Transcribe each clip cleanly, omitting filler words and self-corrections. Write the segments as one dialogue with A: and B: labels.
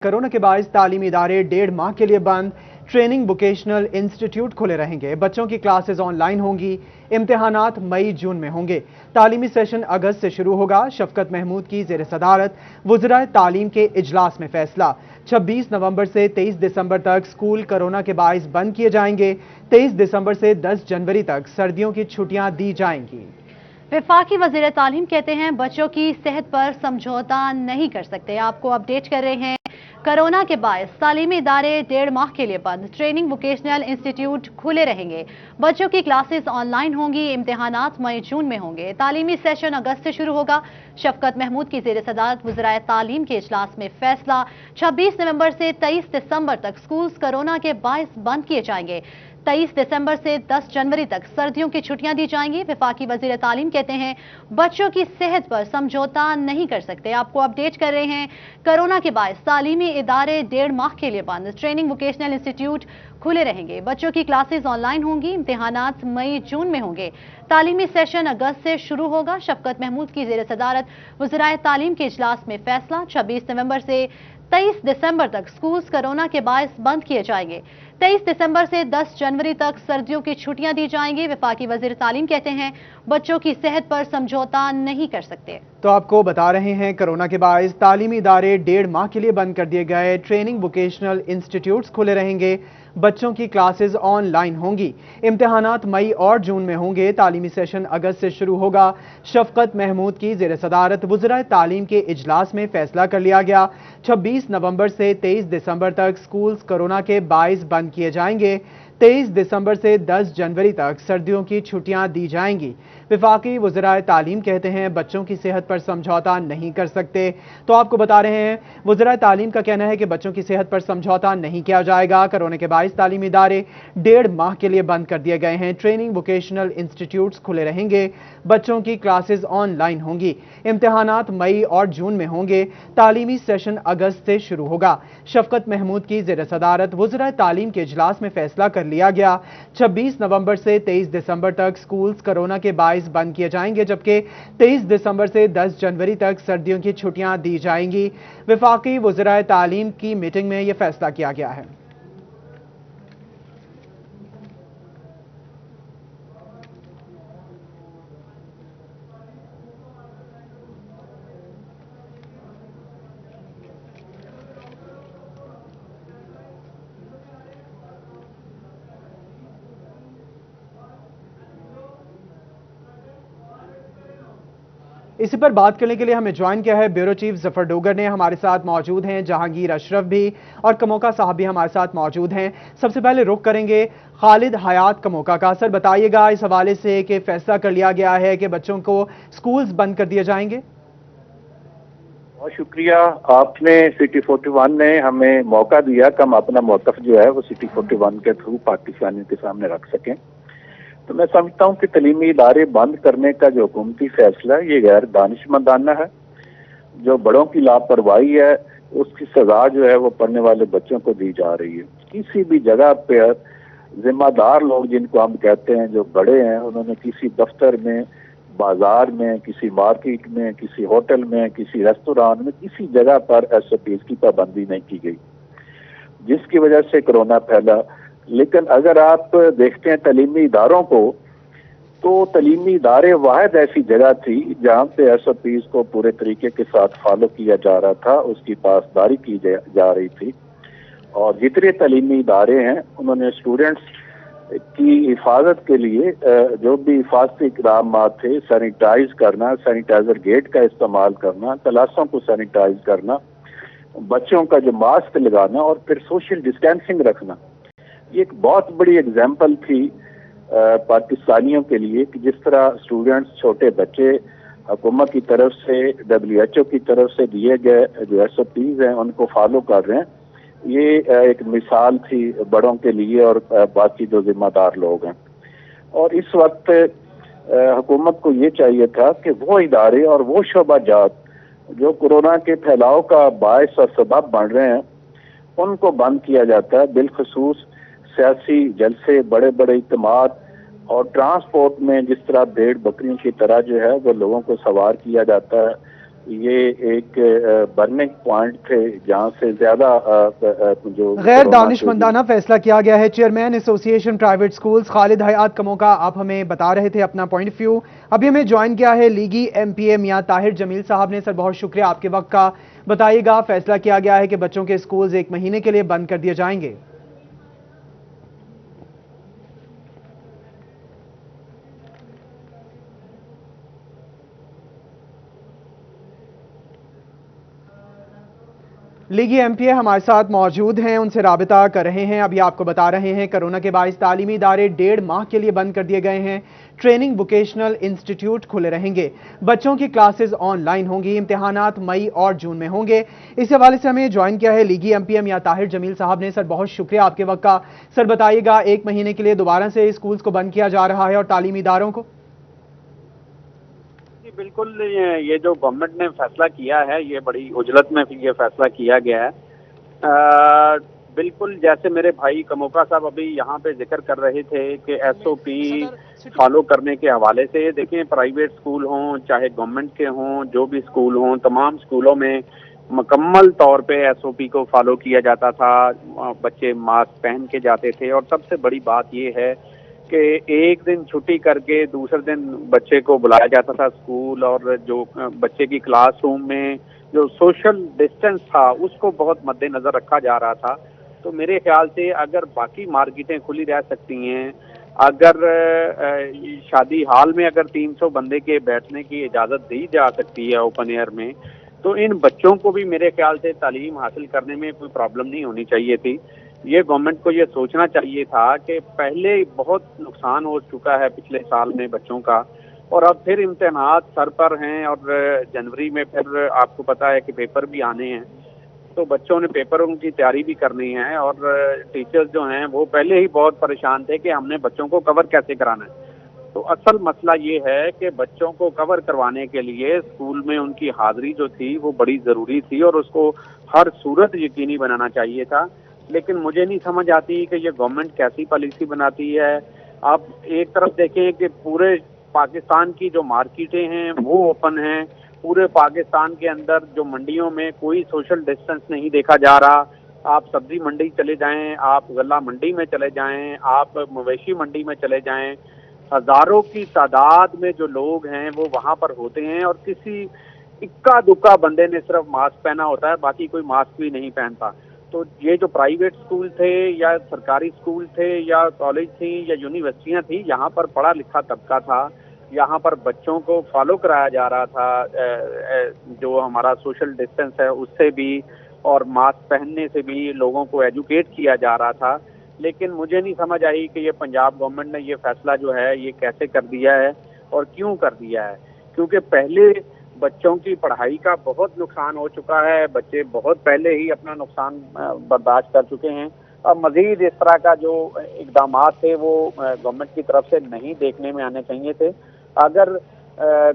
A: Corona के बायस तालीमी इदारे 1.5 माह के लिए बंद। ट्रेनिंग वोकेशनल इंस्टीट्यूट खुले रहेंगे। बच्चों की क्लासेस ऑनलाइन होंगी। इम्तिहानात मई जून में होंगे। तालीमी सेशन अगस्त से शुरू होगा। शफकत महमूद की ज़ेर सदारत वज़राए तालीम के इजलास में फैसला। 26 नवंबर से 23 दिसंबर तक स्कूल कोरोना के बायस बंद किए जाएंगे। 23 दिसंबर से 10 जनवरी तक सर्दियों की छुट्टियां दी जाएंगी।
B: वफाकी वज़ीर तालीम कहते हैं बच्चों की सेहत पर समझौता नहीं कर सकते। आपको अपडेट कर रहे हैं। कोरोना के बायस तालीमी इदारे 1.5 माह के लिए बंद। ट्रेनिंग वोकेशनल इंस्टीट्यूट खुले रहेंगे। बच्चों की क्लासेस ऑनलाइन होंगी। इम्तिहानात मई जून में होंगे। तालीमी सेशन अगस्त से शुरू होगा। शफकत महमूद की ज़ेर सदारत वज़राए तालीम के इजलास में फैसला। 26 नवंबर से 23 दिसंबर तक स्कूल्स कोरोना के बायस बंद किए जाएंगे। 23 दिसंबर से 10 जनवरी तक सर्दियों की छुट्टियां दी जाएंगी। वफाकी वज़ीर तालीम कहते हैं बच्चों की सेहत पर समझौता नहीं कर सकते। आपको अपडेट कर रहे हैं। कोरोना के बायस तालीमी इदारे 1.5 माह के लिए बंद। ट्रेनिंग वोकेशनल इंस्टीट्यूट खुले रहेंगे। बच्चों की क्लासेस ऑनलाइन होंगी। इम्तिहानात मई जून में होंगे। तालीमी सेशन अगस्त से शुरू होगा। शफकत महमूद की ज़ेर सदारत वज़राए तालीम के इजलास में फैसला। 26 नवंबर से 23 दिसंबर तक स्कूल्स कोरोना के बायस बंद किए जाएंगे। 23 दिसंबर से 10 जनवरी तक सर्दियों की छुट्टियां दी जाएंगी। वफाकी वज़ीर तालीम कहते हैं बच्चों की सेहत पर समझौता नहीं कर सकते।
A: तो आपको बता रहे हैं कोरोना के बायस तालीमी इदारे 1.5 माह के लिए बंद कर दिए गए। ट्रेनिंग वोकेशनल इंस्टीट्यूट्स खुले रहेंगे। बच्चों की क्लासेस ऑनलाइन होंगी। इम्तिहानात मई और जून में होंगे। तालीमी सेशन अगस्त से शुरू होगा। शफकत महमूद की ज़ेर सदारत वज़राए तालीम के इजलास में फैसला कर लिया गया। 26 नवंबर से 23 दिसंबर तक स्कूल्स कोरोना के बायस बंद किए जाएंगे। 23 दिसंबर से 10 जनवरी तक सर्दियों की छुट्टियां दी जाएंगी। वफाकी वज़राए तालीम कहते हैं बच्चों की सेहत पर समझौता नहीं कर सकते। तो आपको बता रहे हैं वज़राए तालीम का कहना है कि बच्चों की सेहत पर समझौता नहीं किया जाएगा। कोरोना के बायस तालीमी इदारे 1.5 माह के लिए बंद कर दिए गए हैं। ट्रेनिंग वोकेशनल इंस्टीट्यूट्स खुले रहेंगे। बच्चों की क्लासेस ऑनलाइन होंगी। इम्तिहानात मई और जून में होंगे। तालीमी सेशन अगस्त से शुरू होगा। शफकत महमूद की ज़ेर सदारत वज़राए तालीम के इजलास में फैसला कर लिया गया। 26 नवंबर से 23 दिसंबर तक स्कूल्स कोरोना के बायस बंद किए जाएंगे, जबकि 23 दिसंबर से 10 जनवरी तक सर्दियों की छुट्टियां दी जाएंगी। वफाकी वज़राए तालीम की मीटिंग में यह फैसला किया गया है। इसी पर बात करने के लिए हमें ज्वाइन किया है ब्यूरो चीफ जफर डोगर ने। हमारे साथ मौजूद हैं जहांगीर अशरफ भी और कमोका साहब भी हमारे साथ मौजूद हैं। सबसे पहले रुख करेंगे खालिद हयात कमोका का। सर बताइएगा इस हवाले से कि फैसला कर लिया गया है कि बच्चों को स्कूल्स बंद कर दिए जाएंगे।
C: बहुत शुक्रिया। आपने सिटी 41 ने हमें मौका दिया कि हम अपना मौक़िफ़ जो है वो सिटी 41 के थ्रू पाकिस्तानियों के सामने रख सकें। तो मैं समझता हूँ कि तलीमी इदारे बंद करने का जो हुकूमती फैसला है ये गैर दानिशमंदाना है। जो बड़ों की लापरवाही है उसकी सजा जो है वो पढ़ने वाले बच्चों को दी जा रही है। किसी भी जगह पर जिम्मेदार लोग जिनको हम कहते हैं जो बड़े हैं उन्होंने किसी दफ्तर में, बाजार में, किसी मार्केट में, किसी होटल में, किसी रेस्तोरां में, किसी जगह पर SOPs की पाबंदी नहीं की गई जिसकी वजह से कोरोना फैला। लेकिन अगर आप देखते हैं तलीमी इदारों को तो तलीमी इदारे वाहिद ऐसी जगह थी जहाँ पे SOPs को पूरे तरीके के साथ फॉलो किया जा रहा था, उसकी पासदारी की जा रही थी। और जितने तलीमी इदारे हैं उन्होंने स्टूडेंट्स की हिफाजत के लिए जो भी हिफाजती इक़दाम थे, सैनिटाइज करना, सैनिटाइजर गेट का इस्तेमाल करना, क्लासों को सैनिटाइज करना, बच्चों का जो मास्क लगाना और फिर सोशल डिस्टेंसिंग रखना, ये एक बहुत बड़ी एग्जाम्पल थी पाकिस्तानियों के लिए कि जिस तरह स्टूडेंट्स, छोटे बच्चे हुकूमत की तरफ से, WHO की तरफ से दिए गए जो SOPs हैं उनको फॉलो कर रहे हैं। ये एक मिसाल थी बड़ों के लिए और बाकी जो जिम्मेदार लोग हैं। और इस वक्त हुकूमत को ये चाहिए था कि वो इदारे और वो शोबाजात जो कोरोना के फैलाव का बायस और सबब बन रहे हैं उनको बंद किया जाता है। बिलखसूस सियासी जलसे, बड़े बड़े इज्तिमात और ट्रांसपोर्ट में जिस तरह भेड़ बकरियों की तरह जो है वो लोगों को सवार किया जाता है, یہ ایک برننگ پوائنٹ تھے جہاں سے زیادہ جو
A: غیر دانشمندانہ فیصلہ کیا گیا ہے۔ چیئرمین ایسوسی ایشن پرائیویٹ سکولز خالد حیات کمو کا آپ ہمیں بتا رہے تھے اپنا پوائنٹ آف ویو۔ ابھی ہمیں جوائن کیا ہے لیگی ایم پی اے میاں طاہر جمیل صاحب نے۔ سر بہت شکریہ آپ کے وقت کا۔ بتائیے گا فیصلہ کیا گیا ہے کہ بچوں کے سکولز 1 مہینے کے لیے بند کر دیے جائیں گے۔ لیگی ایم پی اے ہمارے ساتھ موجود ہیں، ان سے رابطہ کر رہے ہیں۔ ابھی آپ کو بتا رہے ہیں کرونا کے باعث تعلیمی ادارے 1.5 ماہ کے لیے بند کر دیے گئے ہیں۔ ٹریننگ ووکیشنل انسٹیٹیوٹ کھلے رہیں گے۔ بچوں کی کلاسز آن لائن ہوں گی۔ امتحانات مئی اور جون میں ہوں گے۔ اس حوالے سے ہمیں جوائن کیا ہے لیگی ایم پی اے میاں طاہر جمیل صاحب نے۔ سر بہت شکریہ آپ کے وقت کا۔ سر بتائیے گا 1 مہینے کے لیے دوبارہ سے اسکولز کو بند کیا جا رہا ہے اور تعلیمی اداروں کو؟
D: بالکل، یہ جو گورنمنٹ نے فیصلہ کیا ہے یہ بڑی عجلت میں یہ فیصلہ کیا گیا ہے۔ بالکل جیسے میرے بھائی کموکا صاحب ابھی یہاں پہ ذکر کر رہے تھے کہ ایس او پی فالو کرنے کے حوالے سے، دیکھیں پرائیویٹ سکول ہوں چاہے گورنمنٹ کے ہوں، جو بھی سکول ہوں، تمام سکولوں میں مکمل طور پہ ایس او پی کو فالو کیا جاتا تھا۔ بچے ماسک پہن کے جاتے تھے، اور سب سے بڑی بات یہ ہے کہ ایک دن چھٹی کر کے دوسرے دن بچے کو بلایا جاتا تھا اسکول، اور جو بچے کی کلاس روم میں جو سوشل ڈسٹینس تھا اس کو بہت مد نظر رکھا جا رہا تھا۔ تو میرے خیال سے اگر باقی مارکیٹیں کھلی رہ سکتی ہیں، اگر شادی ہال میں اگر 300 بندے کے بیٹھنے کی اجازت دی جا سکتی ہے اوپن ایئر میں، تو ان بچوں کو بھی میرے خیال سے تعلیم حاصل کرنے میں کوئی پرابلم نہیں ہونی چاہیے تھی۔ یہ گورنمنٹ کو یہ سوچنا چاہیے تھا کہ پہلے بہت نقصان ہو چکا ہے پچھلے سال میں بچوں کا، اور اب پھر امتحانات سر پر ہیں، اور جنوری میں پھر آپ کو پتا ہے کہ پیپر بھی آنے ہیں، تو بچوں نے پیپروں کی تیاری بھی کرنی ہے، اور ٹیچرز جو ہیں وہ پہلے ہی بہت پریشان تھے کہ ہم نے بچوں کو کور کیسے کرانا ہے۔ تو اصل مسئلہ یہ ہے کہ بچوں کو کور کروانے کے لیے اسکول میں ان کی حاضری جو تھی وہ بڑی ضروری تھی، اور اس کو ہر صورت یقینی بنانا چاہیے تھا۔ لیکن مجھے نہیں سمجھ آتی کہ یہ گورنمنٹ کیسی پالیسی بناتی ہے۔ آپ ایک طرف دیکھیں کہ پورے پاکستان کی جو مارکیٹیں ہیں وہ اوپن ہیں، پورے پاکستان کے اندر جو منڈیوں میں کوئی سوشل ڈسٹینس نہیں دیکھا جا رہا۔ آپ سبزی منڈی چلے جائیں، آپ غلہ منڈی میں چلے جائیں، آپ مویشی منڈی میں چلے جائیں، ہزاروں کی تعداد میں جو لوگ ہیں وہ وہاں پر ہوتے ہیں، اور کسی اکا دکا بندے نے صرف ماسک پہنا ہوتا ہے، باقی کوئی ماسک بھی نہیں پہنتا۔ تو یہ جو پرائیویٹ سکول تھے یا سرکاری سکول تھے یا کالج تھیں یا یونیورسٹیاں تھیں، یہاں پر پڑھا لکھا طبقہ تھا، یہاں پر بچوں کو فالو کرایا جا رہا تھا، جو ہمارا سوشل ڈسٹینس ہے اس سے بھی، اور ماسک پہننے سے بھی لوگوں کو ایجوکیٹ کیا جا رہا تھا۔ لیکن مجھے نہیں سمجھ آئی کہ یہ پنجاب گورنمنٹ نے یہ فیصلہ جو ہے یہ کیسے کر دیا ہے اور کیوں کر دیا ہے، کیونکہ پہلے بچوں کی پڑھائی کا بہت نقصان ہو چکا ہے، بچے بہت پہلے ہی اپنا نقصان برداشت کر چکے ہیں۔ اب مزید اس طرح کا جو اقدامات تھے وہ گورنمنٹ کی طرف سے نہیں دیکھنے میں آنے چاہیے تھے۔ اگر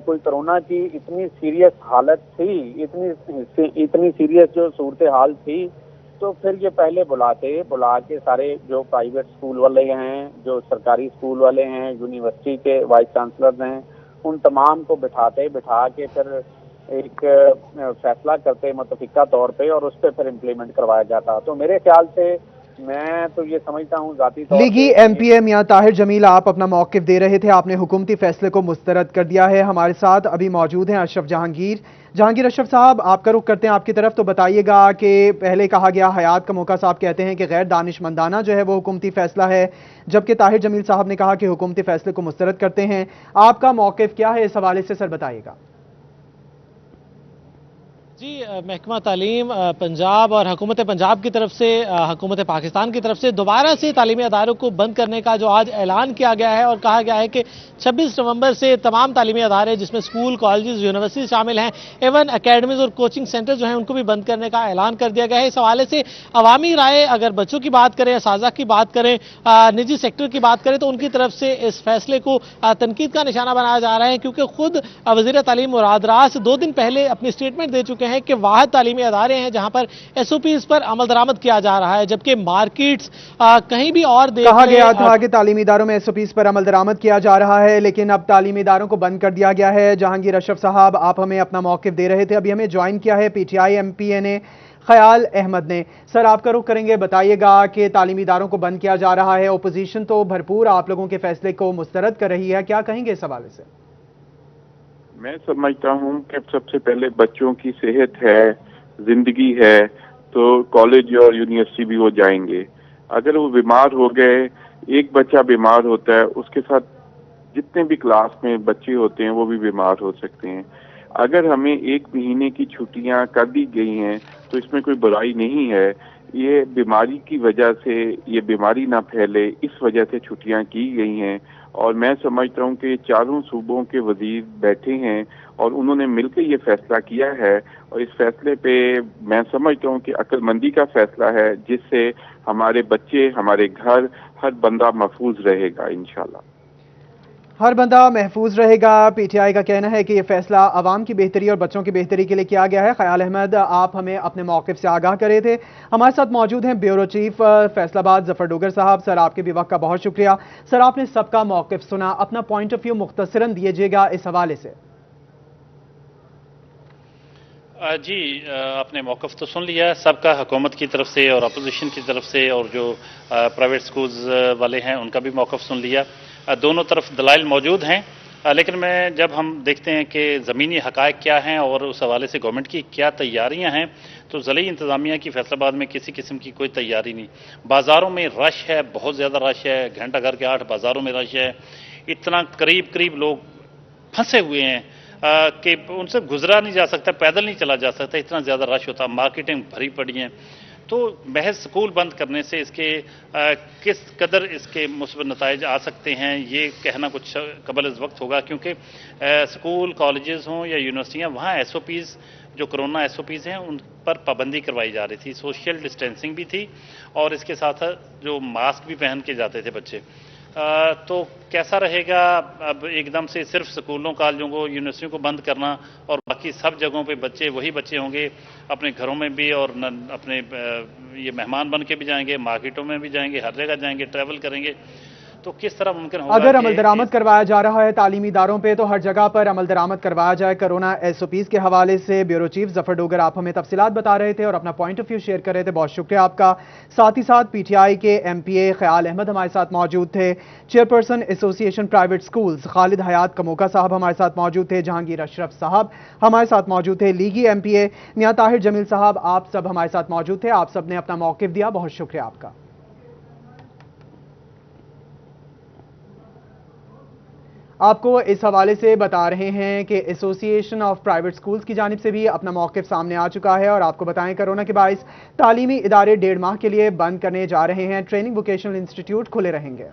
D: کوئی کرونا کی اتنی سیریس حالت تھی، اتنی سیریس جو صورتحال تھی، تو پھر یہ پہلے بلا کے سارے جو پرائیویٹ سکول والے ہیں، جو سرکاری سکول والے ہیں، یونیورسٹی کے وائس چانسلرز ہیں، ان تمام کو بٹھا کے پھر ایک فیصلہ کرتے متفقہ طور پہ، اور اس پہ پھر امپلیمنٹ کروایا جاتا۔ تو میرے خیال سے میں تو یہ سمجھتا ہوں ذاتی طور
A: لیگی ایم پی اے میاں طاہر جمیل آپ اپنا موقف دے رہے تھے، آپ نے حکومتی فیصلے کو مسترد کر دیا ہے۔ ہمارے ساتھ ابھی موجود ہیں اشرف جہانگیر اشرف صاحب، آپ کا رخ کرتے ہیں آپ کی طرف۔ تو بتائیے گا کہ پہلے کہا گیا، حیات کموکا صاحب کہتے ہیں کہ غیر دانشمندانہ جو ہے وہ حکومتی فیصلہ ہے، جبکہ طاہر جمیل صاحب نے کہا کہ حکومتی فیصلے کو مسترد کرتے ہیں۔ آپ کا موقف کیا ہے اس حوالے سے، سر بتائیے گا۔
E: جی، محکمہ تعلیم پنجاب اور حکومت پنجاب کی طرف سے، حکومت پاکستان کی طرف سے دوبارہ سے تعلیمی اداروں کو بند کرنے کا جو آج اعلان کیا گیا ہے، اور کہا گیا ہے کہ 26 نومبر سے تمام تعلیمی ادارے جس میں اسکول، کالجز، یونیورسٹی شامل ہیں، ایون اکیڈمیز اور کوچنگ سینٹر جو ہیں ان کو بھی بند کرنے کا اعلان کر دیا گیا ہے۔ اس حوالے سے عوامی رائے، اگر بچوں کی بات کریں، اساتذہ کی بات کریں، نجی سیکٹر کی بات کریں، تو ان کی طرف سے اس فیصلے کو تنقید کا نشانہ بنایا جا رہا ہے، کیونکہ خود وزیر تعلیم مراد راس 2 دن پہلے اپنی اسٹیٹمنٹ دے چکے चुके हैं कि वाहिद तालीमी अदारे हैं जहां पर SOPs पर अमल दरामद किया जा रहा है, जबकि मार्केट्स कहीं भी और
A: कहा गया था कि तालीमी इदारों में SOPs पर अमल दरामद किया जा रहा है, लेकिन अब तालीमी इदारों को बंद कर दिया गया है। जहांगीर अशरफ साहब, आप हमें अपना मौक़िफ़ दे रहे थे, अभी हमें ज्वाइन किया है PTI MPA ने, ख्याल अहमद ने। सर, आपका रुख करेंगे, बताइएगा कि तालीमी इदारों को बंद किया जा रहा है, अपोजिशन तो भरपूर आप लोगों के फैसले को मुस्तरद कर रही है, क्या कहेंगे इस हवाले से?
F: मैं समझता हूँ कि सबसे पहले बच्चों की सेहत है, जिंदगी है, तो कॉलेज और यूनिवर्सिटी भी वो जाएंगे। अगर वो बीमार हो गए, एक बच्चा बीमार होता है, उसके साथ जितने भी क्लास में बच्चे होते हैं वो भी बीमार हो सकते हैं। अगर हमें 1 महीने की छुट्टियां कर दी गई हैं तो इसमें कोई बुराई नहीं है। ये बीमारी की वजह से, ये बीमारी ना फैले, इस वजह से छुट्टियां की गई हैं। और मैं समझता हूं कि चारों सूबों के वजीर बैठे हैं और उन्होंने मिलकर ये फैसला किया है, और इस फैसले पे मैं समझता हूं कि अक्लमंदी का फैसला है, जिससे हमारे बच्चे, हमारे घर, हर बंदा महफूज रहेगा इंशाल्लाह।
A: हर बंदा महफूज रहेगा। PTI का कहना है कि यह फैसला आवाम की बेहतरी और बच्चों की बेहतरी के लिए किया गया है। ख्याल अहमद, आप हमें अपने मौक़िफ़ से आगाह करे थे। हमारे साथ मौजूद हैं ब्यूरो चीफ फैसलाबाद ज़फ़र डोगर साहब। सर, आपके भी वक्त का बहुत शुक्रिया। सर, आपने सबका मौक़िफ़ सुना, अपना पॉइंट ऑफ व्यू मुख्तसरन दीजिएगा इस हवाले से।
G: जी, आपने मौक़िफ़ तो सुन लिया सबका, हुकूमत की तरफ से और अपोजिशन की तरफ से, और जो प्राइवेट स्कूल्स वाले हैं उनका भी मौक़िफ़ सुन लिया। दोनों तरफ दलाइल मौजूद हैं, लेकिन जब हम देखते हैं कि ज़मीनी हक़ाइक़ क्या हैं और उस हवाले से गवर्नमेंट की क्या तैयारियां हैं, तो ज़िली इंतज़ामिया की फैसलाबाद में किसी किस्म की कोई तैयारी नहीं। बाज़ारों में रश है, बहुत ज़्यादा रश है, घंटा घर के 8 बाज़ारों में रश है। इतना करीब लोग फंसे हुए हैं कि उनसे गुजरा नहीं जा सकता, पैदल नहीं चला जा सकता, इतना ज़्यादा रश होता। मार्केटें भरी पड़ी हैं, तो महज स्कूल बंद करने से इसके किस कदर इसके मुस्बत नताइज आ सकते हैं, ये कहना कुछ कबल इस वक्त होगा, क्योंकि स्कूल, कॉलेजेस हों या यूनिवर्सिटियाँ, वहाँ SOPs जो कोरोना SOPs हैं उन पर पाबंदी करवाई जा रही थी। सोशल डिस्टेंसिंग भी थी और इसके साथ जो मास्क भी पहन के जाते थे बच्चे। तो कैसा रहेगा अब एकदम से सिर्फ स्कूलों, कॉलेजों को, यूनिवर्सिटियों को बंद करना, और बाकी सब जगहों पे बच्चे वही बच्चे होंगे, अपने घरों में भी और अपने ये मेहमान बन के भी जाएंगे, मार्केटों में भी जाएंगे, हर जगह जाएंगे, ट्रैवल करेंगे, तो किस तरह मुमकिन होगा?
A: अगर अमल दरामद करवाया जा रहा है तालीमी इदारों पे, तो हर जगह पर अमल दरामद करवाया जाए। कोरोना SOPs के हवाले से ब्यूरो चीफ ज़फ़र डोगर, आप हमें तफसीलात बता रहे थे और अपना पॉइंट ऑफ व्यू शेयर कर रहे थे, बहुत शुक्रिया आपका। साथ ही साथ PTI के MPA ख्याल अहमद हमारे साथ मौजूद थे, chairperson association private schools Khalid Hayat Kamoka sahab हमारे साथ मौजूद थे, जहांगीर अशरफ साहब हमारे साथ मौजूद थे, लीगी MPA मियां ताहिर जमील साहब, आप सब हमारे साथ मौजूद थे। आप सब ने अपना मौक़िफ़ दिया, बहुत शुक्रिया आपका। आपको इस हवाले से बता रहे हैं कि एसोसिएशन ऑफ प्राइवेट स्कूल्स की जानिब से भी अपना मौक़िफ़ सामने आ चुका है, और आपको बताएं कोरोना के बाइस तालीमी इदारे 1.5 माह के लिए बंद करने जा रहे हैं। ट्रेनिंग वोकेशनल इंस्टीट्यूट खुले रहेंगे।